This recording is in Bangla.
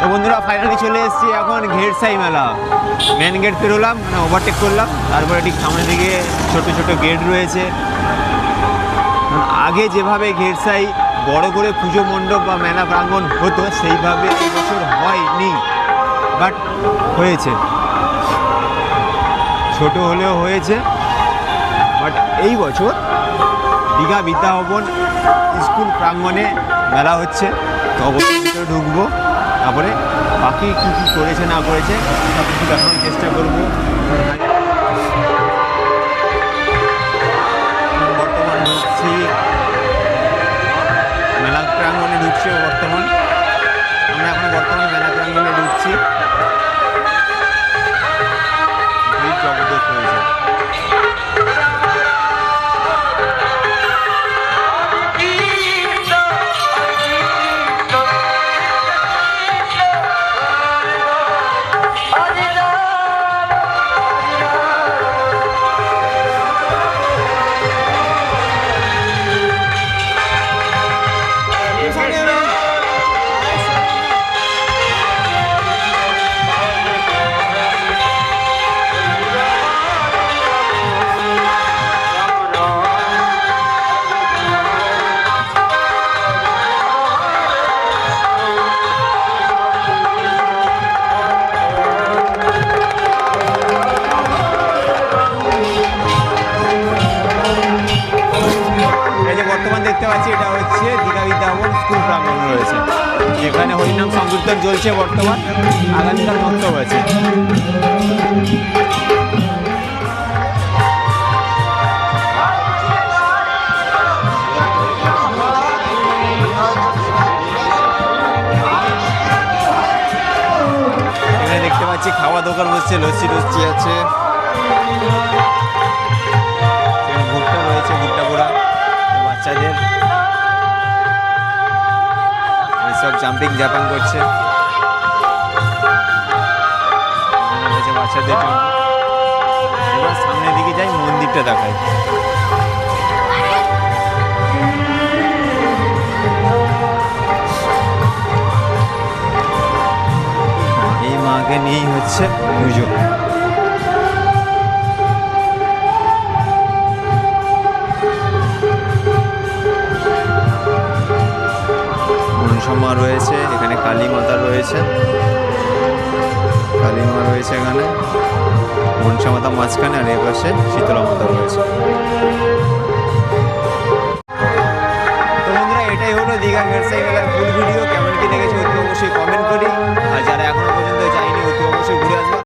তো বন্ধুরা ফাইনালি চলে এসেছি এখন ঘেরসাই মেলা। মেন গেট পেরোলাম, মানে ওভারটেক করলাম, তারপরে ঠিক সামনে দিকে ছোট ছোট গেট রয়েছে। আগে যেভাবে ঘেরসাই বড় করে পুজো মণ্ডপ বা মেলা প্রাঙ্গণ হতো সেইভাবে এবছর হয়নি, বাট হয়েছে, ছোট হলেও হয়েছে। বাট এই বছর দীঘা বিদ্যাভবন স্কুল প্রাঙ্গণে মেলা হচ্ছে, তো অবশ্যই ভিতরে ঢুকবো, তারপরে বাকি কী কী করেছে না করেছে সব কিছু দেখানোর চেষ্টা করবো। বর্তমান ঢুকছি মেলা প্রাঙ্গণে, ঢুকছি আমরা এখন বর্তমানে মেলা প্রাঙ্গণে ঢুকছি। জবরদস্ত হয়েছে। দেখতে পাচ্ছি এটা হচ্ছে দীঘা বিদ্যাভবন স্কুল প্রাঙ্গণ রয়েছে, যেখানে হরিনাম সংকীর্তন চলছে বর্তমান, আগামীকাল মন্তব্য আছে। এখানে দেখতে পাচ্ছি খাওয়া দোকান বসছে, লস্যি টস্যি আছে, ভুট্টা রয়েছে, ভুট্টা পোড়া বাচ্চাদের, সব জাম্পিং জাপাং করছে বাচ্চাদের জন্য। এবার সামনের দিকে যাই, মন্দিরটা দেখায়। এই মাকে নিয়েই হচ্ছে পুজো। মনসা রয়েছে এখানে, কালী মাতা রয়েছে, কালী মা রয়েছে এখানে, মনসা মাতা মাঝখানে, আর এ পাশে শীতলা মাতা রয়েছে। তো বন্ধুরা এটাই হলো দীঘা ঘেরসাই মেলার ফুল ভিডিও। কেমন কি লেগেছে অবশ্যই